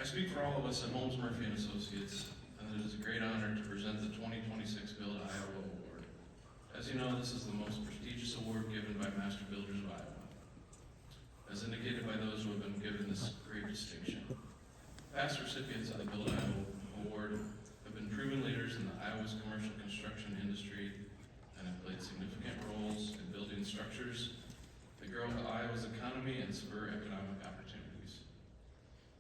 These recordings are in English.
speak for all of us at Holmes Murphy & Associates, and it is a great honor to present the 2026 Build Iowa Award. As you know, this is the most prestigious award given by Master Builders of Iowa, as indicated by those who have been given this great distinction. Past recipients of the Build Iowa Award have been proven leaders in Iowa's commercial construction industry and have played significant roles in building structures that grow Iowa's economy and spur economic opportunities.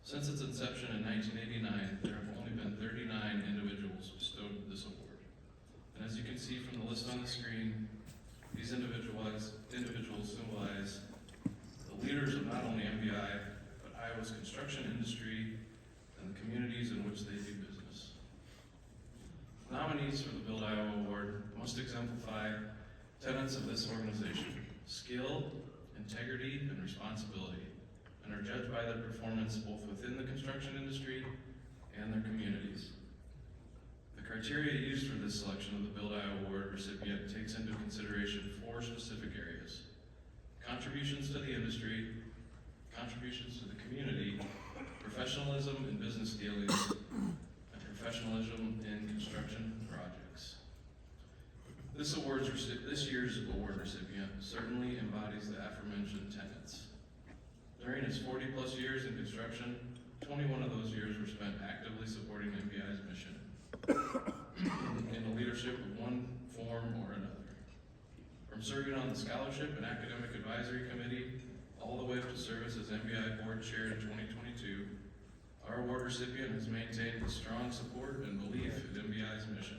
Since its inception in 1989, there have only been 39 individuals bestowed this award. And as you can see from the list on the screen, these individuals symbolize the leaders of not only MBI, but Iowa's construction industry and the communities in which they do business. Nominees for the Build Iowa Award must exemplify tenets of this organization: skill, integrity, and responsibility, and are judged by their performance both within the construction industry and their communities. The criteria used for this selection of the Build Iowa Award recipient takes into consideration 4 specific areas: contributions to the industry, contributions to the community, professionalism in business dealings, and professionalism in construction projects. This year's award recipient certainly embodies the aforementioned tenets. During his 40-plus years in construction, 21 of those years were spent actively supporting MBI's mission in the leadership of one form or another. From serving on the Scholarship and Academic Advisory Committee, all the way up to service as MBI Board Chair in 2022, our award recipient has maintained a strong support and belief in MBI's mission.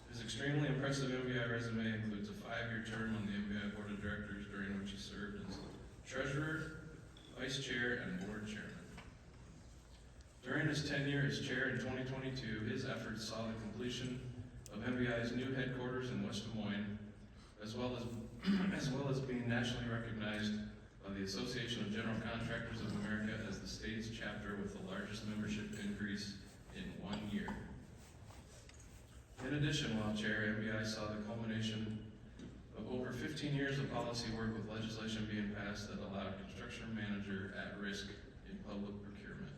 His extremely impressive MBI resume includes a 5-year term on the MBI Board of Directors, during which he served as Treasurer, Vice Chair, and Board Chairman. During his tenure as Chair in 2022, his efforts saw the completion of MBI's new headquarters in West Des Moines, as well as being nationally recognized by the Association of General Contractors of America as the state's chapter with the largest membership increase in 1 year. In addition, while Chair, MBI saw the culmination of over 15 years of policy work with legislation being passed that allowed construction manager at risk in public procurement.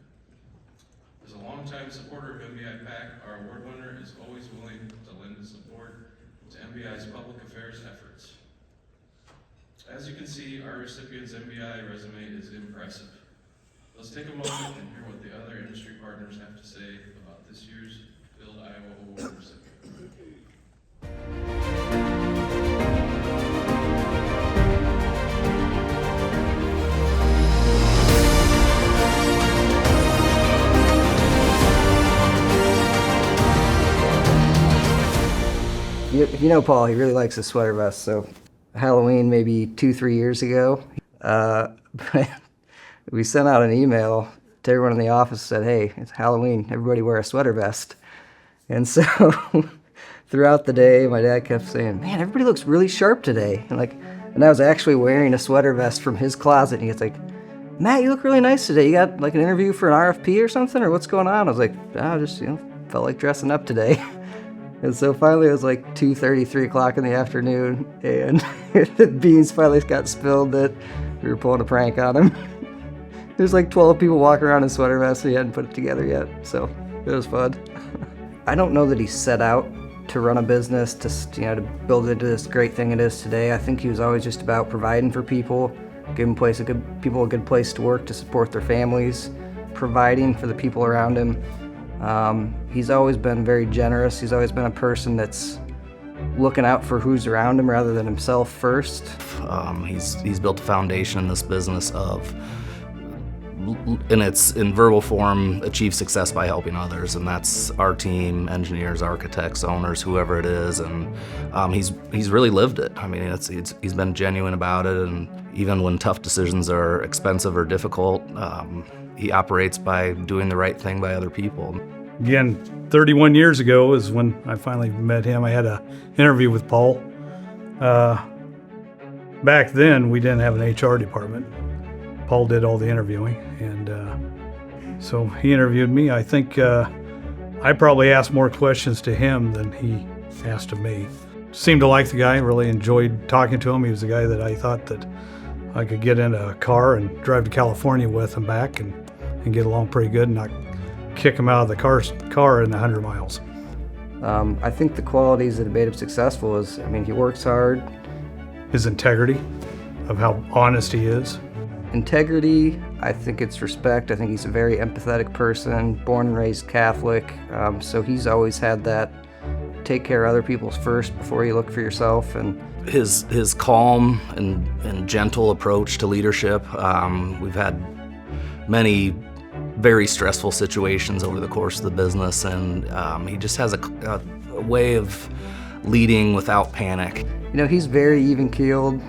As a longtime supporter of MBI PAC, our award winner is always willing to lend his support to MBI's public affairs efforts. As you can see, our recipient's MBI resume is impressive. Let's take a moment and hear what the other industry partners have to say about this year's Build Iowa Award recipient. You know Paul, he really likes his sweater vest, so Halloween maybe 2-3 years ago, we sent out an email to everyone in the office, said, hey, it's Halloween, everybody wear a sweater vest. And so throughout the day, my dad kept saying, man, everybody looks really sharp today. And I was actually wearing a sweater vest from his closet, and he was like, Matt, you look really nice today. You got like an interview for an RFP or something, or what's going on? I was like, oh, just, felt like dressing up today. And so finally it was like 2:30, 3 o'clock in the afternoon, and the beans finally got spilled that we were pulling a prank on him. There's like 12 people walking around in sweater vests, and he hadn't put it together yet, so it was fun. I don't know that he set out to run a business, to build it into this great thing it is today. I think he was always just about providing for people, giving people a good place to work, to support their families, providing for the people around him. He's always been very generous. He's always been a person that's looking out for who's around him rather than himself first. He's built a foundation in this business of, in verbal form, achieve success by helping others, and that's our team, engineers, architects, owners, whoever it is, and he's really lived it. I mean, he's been genuine about it, and even when tough decisions are expensive or difficult, he operates by doing the right thing by other people. Again, 31 years ago is when I finally met him. I had an interview with Paul. Back then, we didn't have an HR department. Paul did all the interviewing, and so he interviewed me. I think I probably asked more questions to him than he asked of me. Seemed to like the guy, really enjoyed talking to him. He was a guy that I thought that I could get in a car and drive to California with and back, and and get along pretty good and not kick him out of the car in the 100 miles. I think the qualities that have made him successful is, I mean, he works hard. His integrity, of how honest he is. Integrity, I think it's respect. I think he's a very empathetic person, born and raised Catholic. So he's always had that take care of other people's first before you look for yourself. And His calm and gentle approach to leadership. We've had many very stressful situations over the course of the business, and he just has a way of leading without panic. you know, he's very even-keeled.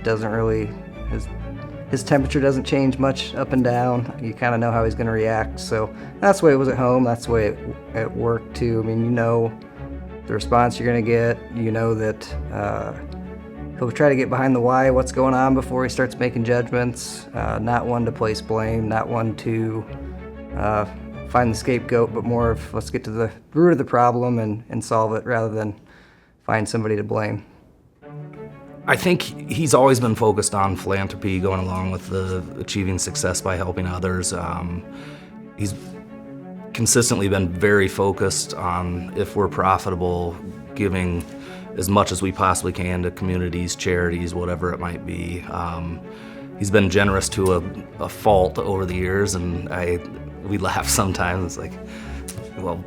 Doesn't really, his temperature doesn't change much up and down. You kind of know how he's going to react. So that's the way it was at home. That's the way it at work too. I mean, you know the response you're going to get. You know that he'll try to get behind the why, what's going on before he starts making judgments. Not one to place blame, not one to find the scapegoat, but more of let's get to the root of the problem and solve it rather than find somebody to blame. I think he's always been focused on philanthropy, going along with the achieving success by helping others. He's consistently been very focused on, if we're profitable, giving as much as we possibly can to communities, charities, whatever it might be. He's been generous to a fault over the years, and we laugh sometimes. It's like, well,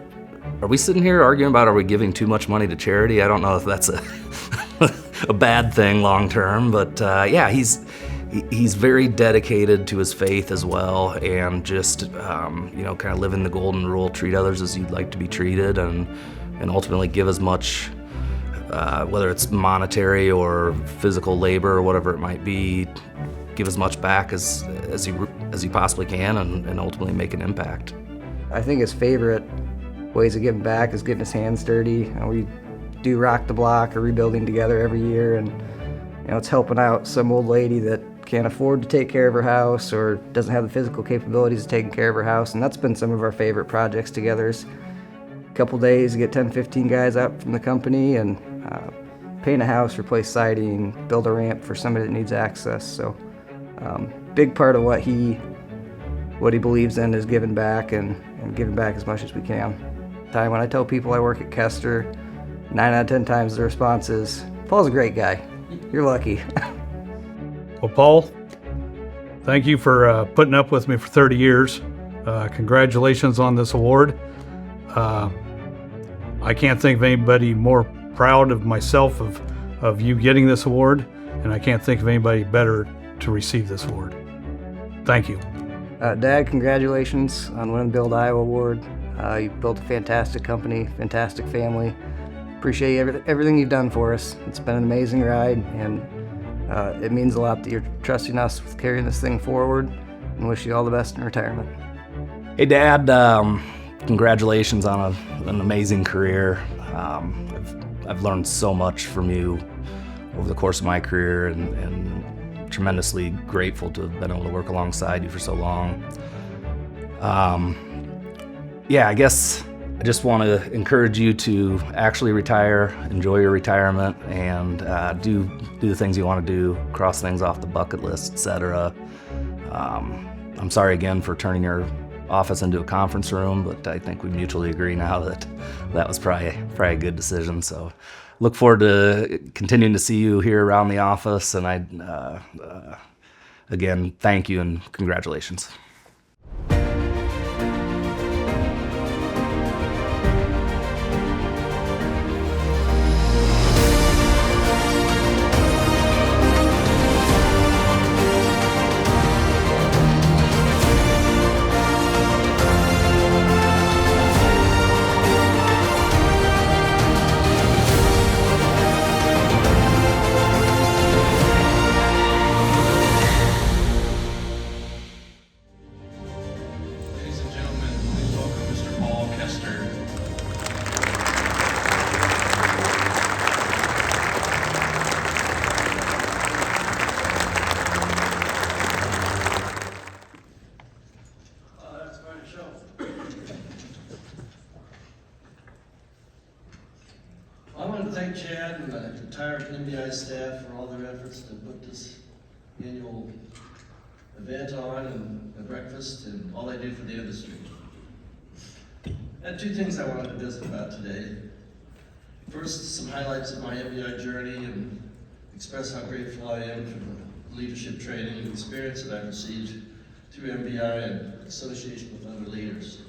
are we sitting here arguing about are we giving too much money to charity? I don't know if that's a bad thing long term, but yeah, he's very dedicated to his faith as well, and just kind of living the golden rule: treat others as you'd like to be treated, and ultimately give as much, whether it's monetary or physical labor or whatever it might be, give as much back as he possibly can, and ultimately make an impact. I think his favorite ways of giving back is getting his hands dirty. We do Rock the Block or Rebuilding Together every year, and it's helping out some old lady that can't afford to take care of her house or doesn't have the physical capabilities of taking care of her house, and that's been some of our favorite projects together. Is a couple days, get 10-15 guys out from the company and paint a house, replace siding, build a ramp for somebody that needs access. So big part of what he believes in is giving back and giving back as much as we can. When I tell people I work at Koester, 9 out of 10 times the response is, Paul's a great guy. You're lucky. Well, Paul, thank you for putting up with me for 30 years. Congratulations on this award. I can't think of anybody more proud of myself of you getting this award, and I can't think of anybody better to receive this award. Thank you. Dad, congratulations on winning the Build Iowa Award. You built a fantastic company, fantastic family. Appreciate everything you've done for us. It's been an amazing ride, and it means a lot that you're trusting us with carrying this thing forward, and wish you all the best in retirement. Hey, Dad, congratulations on an amazing career. I've learned so much from you over the course of my career, and tremendously grateful to have been able to work alongside you for so long. I guess I just want to encourage you to actually retire, enjoy your retirement, and do the things you want to do, cross things off the bucket list, etc. I'm sorry again for turning your office into a conference room, but I think we mutually agree now that that was probably a good decision. So look forward to continuing to see you here around the office, and again, thank you and congratulations. Ladies and gentlemen, please welcome Mr. Paul Koester. That's quite a show. I want to thank Chad and the entire NBI staff for all their efforts to put this annual event on and a breakfast and all I do for the industry. I had two things I wanted to visit about today. First, some highlights of my MBI journey and express how grateful I am for the leadership training and experience that I've received through MBI and association with other leaders.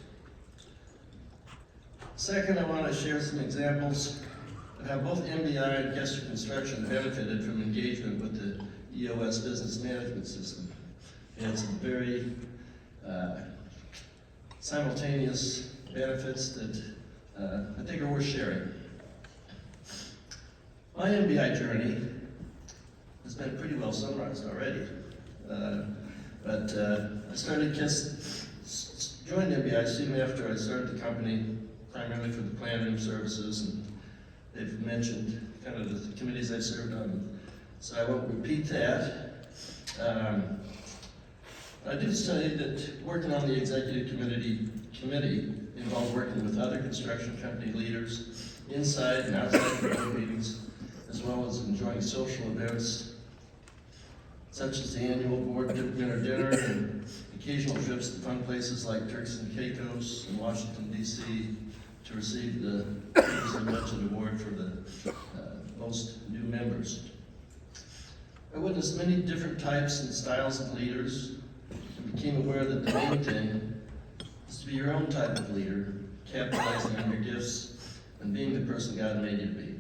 Second, I want to share some examples of how both MBI and Koester Construction benefited from engagement with the EOS business management system. It had some very simultaneous benefits that I think are worth sharing. My MBI journey has been pretty well summarized already, but I joined MBI soon after I started the company, primarily for the plan room services, and they've mentioned kind of the committees I served on, so I won't repeat that. I did say that working on the executive committee involved working with other construction company leaders inside and outside the board meetings, as well as enjoying social events such as the annual board dinner and occasional trips to fun places like Turks and Caicos in Washington, D.C. to receive the previously mentioned award for the most new members. I witnessed many different types and styles of leaders and became aware that the main thing is to be your own type of leader, capitalizing on your gifts and being the person God made you to be.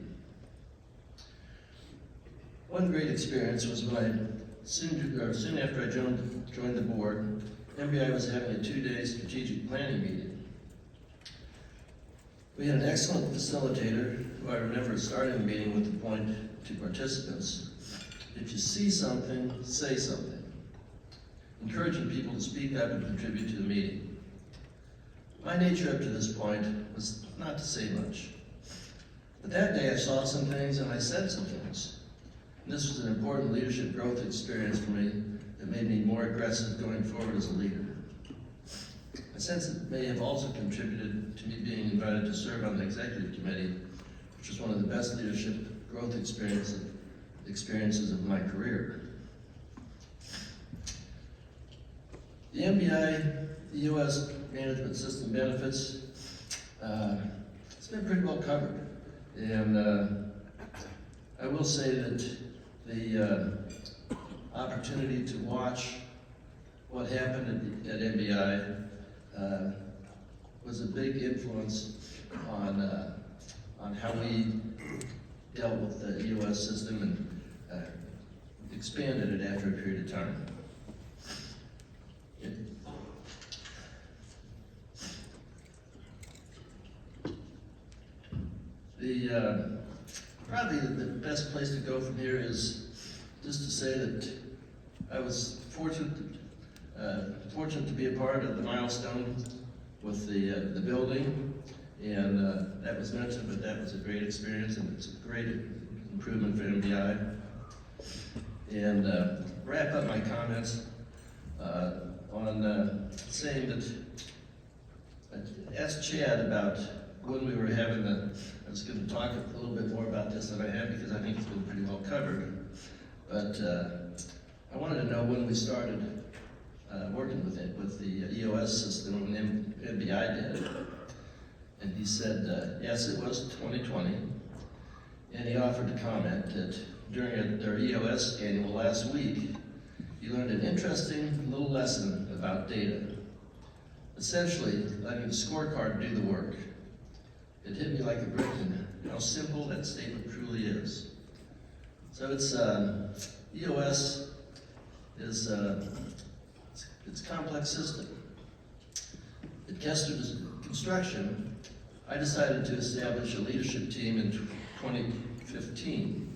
One great experience was when soon after I joined the board, MBI was having a 2-day strategic planning meeting. We had an excellent facilitator who I remember starting the meeting with the point to participants: if you see something, say something, encouraging people to speak up and contribute to the meeting. My nature up to this point was not to say much, but that day I saw some things and I said some things. This was an important leadership growth experience for me that made me more aggressive going forward as a leader. I sense it may have also contributed to me being invited to serve on the executive committee, which was one of the best leadership growth experiences of my career. The MBI EOS management system benefits, it's been pretty well covered. And I will say that the opportunity to watch what happened at MBI was a big influence on how we dealt with the EOS system and expanded it after a period of time. Probably the best place to go from here is just to say that I was fortunate to be a part of the milestone with the building, and that was mentioned, but that was a great experience and it's a great improvement for MBI. And wrap up my comments on saying that I asked Chad about when we were having I was going to talk a little bit more about this than I have because I think it's been pretty well covered. But I wanted to know when we started working with the EOS system when MBI did. And he said, yes, it was 2020. And he offered to comment that during their EOS annual last week, he learned an interesting little lesson about data. Essentially, letting the scorecard do the work. It hit me like a brick in how simple that statement truly is. So it's EOS is it's a complex system. At Koester Construction, I decided to establish a leadership team in 2015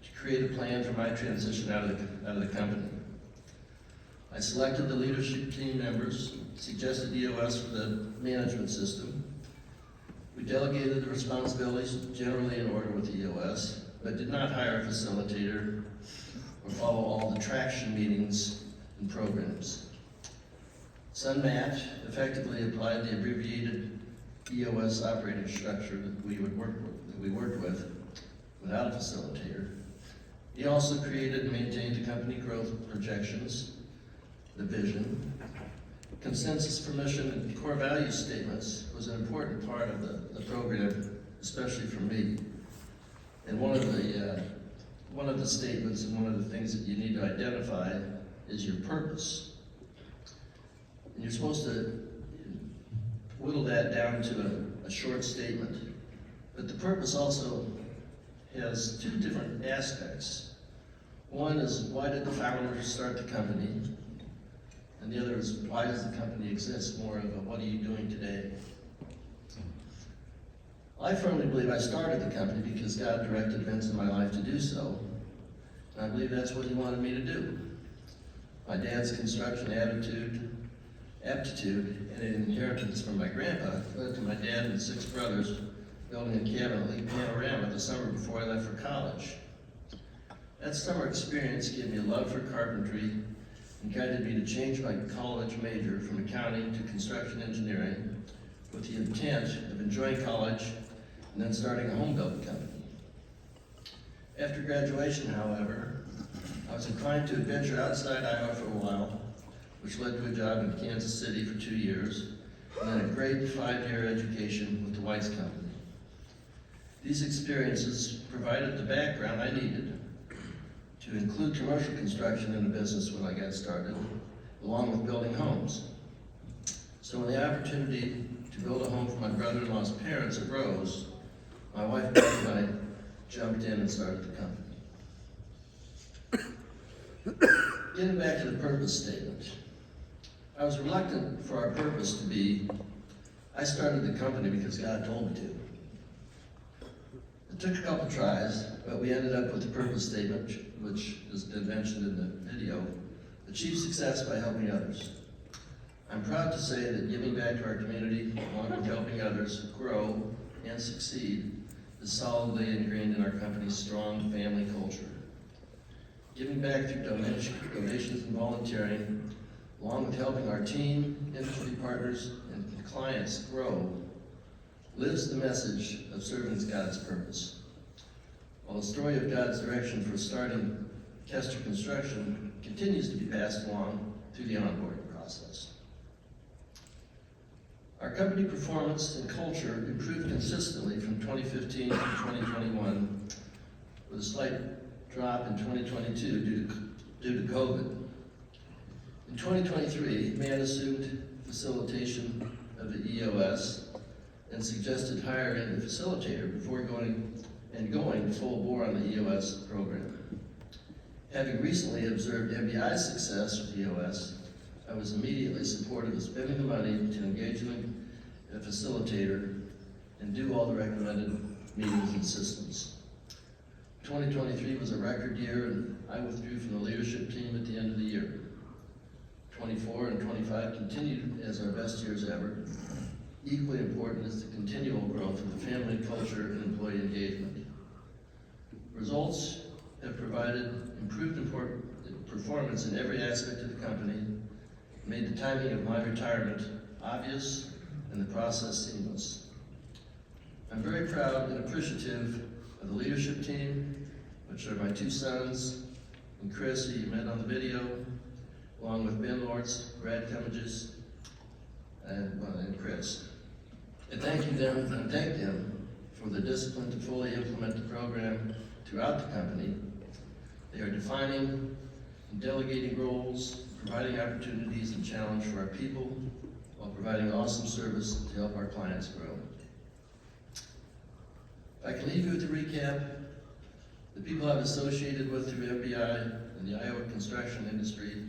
to create a plan for my transition out of the company. I selected the leadership team members, suggested EOS for the management system. We delegated the responsibilities generally in order with EOS, but did not hire a facilitator or follow all the traction meetings and programs. Son Matt effectively applied the abbreviated EOS operating structure that we worked with without a facilitator. He also created and maintained the company growth projections, the vision, consensus for mission, and core value statements was an important part of the program, especially for me. And one of the statements and one of the things that you need to identify is your purpose. And you're supposed to whittle that down to a short statement. But the purpose also has two different aspects. One is, why did the founder start the company? And the other is, why does the company exist? More of a, what are you doing today? I firmly believe I started the company because God directed events in my life to do so. And I believe that's what He wanted me to do. My dad's construction aptitude, and an inheritance from my grandpa led to my dad and 6 brothers building a cabin at Lake Panorama the summer before I left for college. That summer experience gave me a love for carpentry and guided me to change my college major from accounting to construction engineering with the intent of enjoying college and then starting a home building company. After graduation, however, I was inclined to adventure outside Iowa for a while, which led to a job in Kansas City for 2 years, and then a great 5-year education with the Weiss Company. These experiences provided the background I needed to include commercial construction in the business when I got started, along with building homes. So when the opportunity to build a home for my brother-in-law's parents arose, my wife Beth and I jumped in and started the company. Getting back to the purpose statement, I was reluctant for our purpose to be, I started the company because God told me to. It took a couple tries, but we ended up with the purpose statement, which has been mentioned in the video, achieve success by helping others. I'm proud to say that giving back to our community, along with helping others grow and succeed, is solidly ingrained in our company's strong family culture. Giving back through donations and volunteering, along with helping our team, industry partners, and clients grow, lives the message of serving God's purpose. While the story of God's direction for starting Koester Construction continues to be passed along through the onboarding process. Our company performance and culture improved consistently from 2015 to 2021, with a slight drop in 2022 due to COVID. In 2023, man assumed facilitation of the EOS and suggested hiring a facilitator before going full bore on the EOS program. Having recently observed MBI's success with EOS, I was immediately supportive of spending the money to engage in a facilitator and do all the recommended meetings and systems. 2023 was a record year, and I withdrew from the leadership team at the end of the year. 24 and 25 continued as our best years ever. Equally important is the continual growth of the family culture and employee engagement. Results have provided improved performance in every aspect of the company, made the timing of my retirement obvious and the process seamless. I'm very proud and appreciative of the leadership team, which are my 2 sons, and Chris, who you met on the video, along with Ben Lortz, Brad Cummages, and Chris. I thank them for the discipline to fully implement the program throughout the company. They are defining and delegating roles, providing opportunities and challenge for our people, while providing awesome service to help our clients grow. If I can leave you with a recap, the people I've associated with through MBI and the Iowa construction industry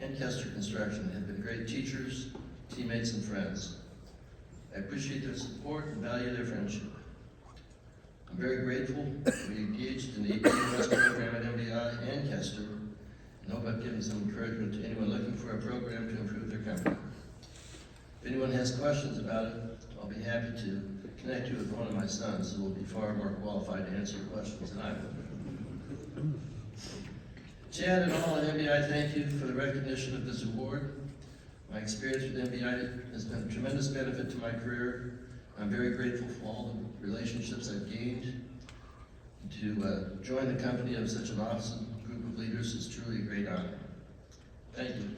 and Koester Construction have been great teachers, teammates, and friends. I appreciate their support and value their friendship. I'm very grateful to be engaged in the EOS program at MBI and Koester, and hope I've given some encouragement to anyone looking for a program to improve their company. If anyone has questions about it, I'll be happy to connect you with one of my sons who will be far more qualified to answer your questions than I will. Chad and all at MBI, thank you for the recognition of this award. My experience with MBI has been a tremendous benefit to my career. I'm very grateful for all the relationships I've gained. To join the company of such an awesome group of leaders is truly a great honor. Thank you.